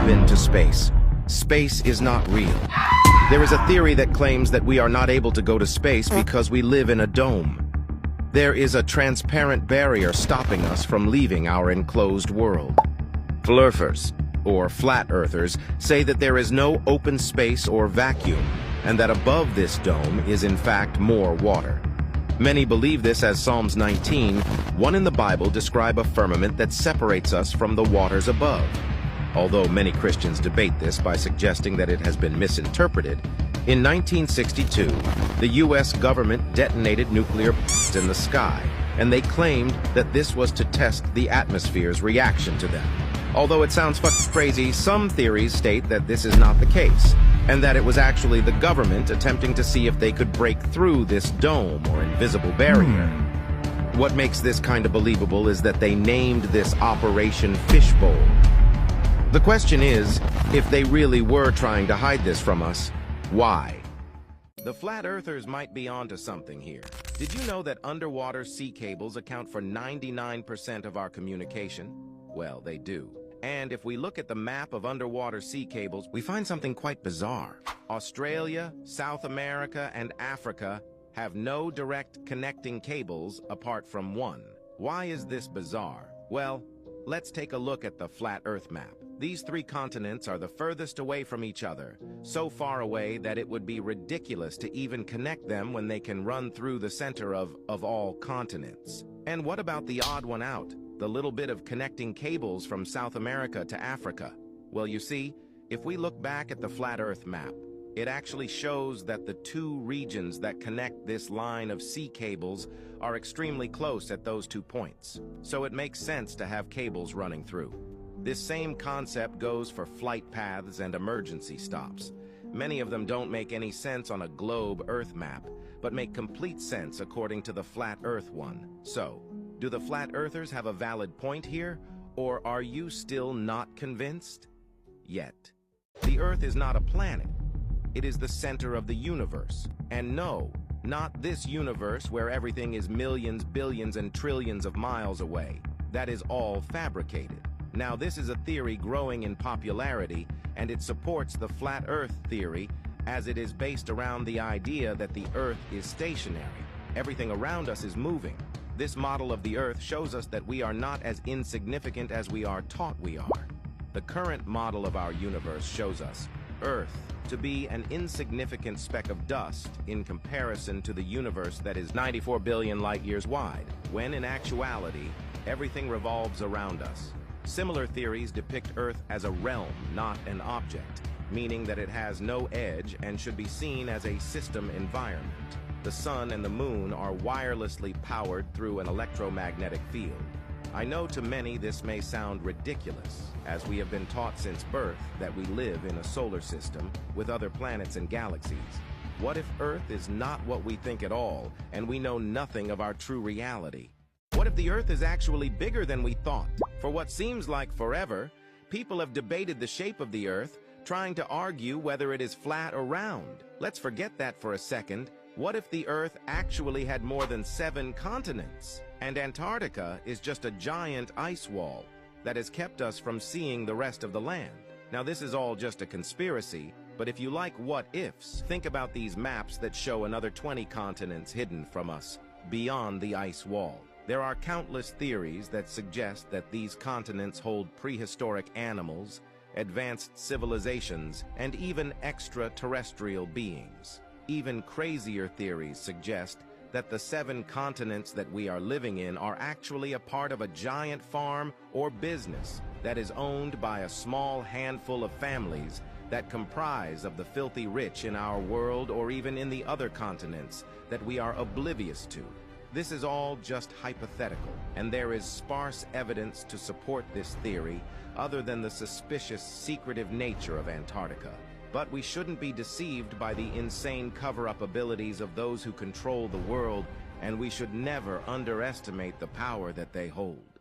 been to space. Space is not real. There is a theory that claims that we are not able to go to space because we live in a dome. There is a transparent barrier stopping us from leaving our enclosed world. Flurfers, or flat earthers, say that there is no open space or vacuum, and that above this dome is in fact more water. Many believe this as Psalms 19:1 in the Bible describe a firmament that separates us from the waters above. Although many Christians debate this by suggesting that it has been misinterpreted, in 1962, the U.S. government detonated nuclear bombs in the sky, and they claimed that this was to test the atmosphere's reaction to them. Although it sounds crazy, some theories state that this is not the case, and that it was actually the government attempting to see if they could break through this dome or invisible barrier. What makes this kind of believable is that they named this Operation Fishbowl. The question is, if they really were trying to hide this from us, why? The flat earthers might be onto something here. Did you know that underwater sea cables account for 99% of our communication? Well, they do. And if we look at the map of underwater sea cables, we find something quite bizarre. Australia, South America, and Africa have no direct connecting cables apart from one. Why is this bizarre? Well, let's take a look at the flat Earth map. These three continents are the furthest away from each other, so far away that it would be ridiculous to even connect them when they can run through the center of all continents. And what about the odd one out, the little bit of connecting cables from South America to Africa? Well, you see, if we look back at the flat Earth map, it actually shows that the two regions that connect this line of sea cables are extremely close at those 2 points. So it makes sense to have cables running through. This same concept goes for flight paths and emergency stops. Many of them don't make any sense on a globe Earth map, but make complete sense according to the flat Earth one. So, do the flat earthers have a valid point here, or are you still not convinced? Yet. The Earth is not a planet. It is the center of the universe. And no, not this universe where everything is millions, billions, and trillions of miles away. That is all fabricated. Now, this is a theory growing in popularity, and it supports the flat Earth theory, as it is based around the idea that the Earth is stationary. Everything around us is moving. This model of the Earth shows us that we are not as insignificant as we are taught we are. The current model of our universe shows us Earth to be an insignificant speck of dust in comparison to the universe that is 94 billion light-years wide, when in actuality, everything revolves around us. Similar theories depict Earth as a realm, not an object, meaning that it has no edge and should be seen as a system environment. The sun and the moon are wirelessly powered through an electromagnetic field. I know to many this may sound ridiculous, as we have been taught since birth that we live in a solar system with other planets and galaxies. What if Earth is not what we think at all, and we know nothing of our true reality? What if the Earth is actually bigger than we thought? For what seems like forever, people have debated the shape of the Earth, trying to argue whether it is flat or round. Let's forget that for a second. What if the Earth actually had more than 7 continents, and Antarctica is just a giant ice wall that has kept us from seeing the rest of the land? Now, this is all just a conspiracy, but if you like what-ifs, think about these maps that show another 20 continents hidden from us, beyond the ice wall. There are countless theories that suggest that these continents hold prehistoric animals, advanced civilizations, and even extraterrestrial beings. Even crazier theories suggest that the 7 continents that we are living in are actually a part of a giant farm or business that is owned by a small handful of families that comprise of the filthy rich in our world or even in the other continents that we are oblivious to. This is all just hypothetical, and there is sparse evidence to support this theory other than the suspicious, secretive nature of Antarctica. But we shouldn't be deceived by the insane cover-up abilities of those who control the world, and we should never underestimate the power that they hold.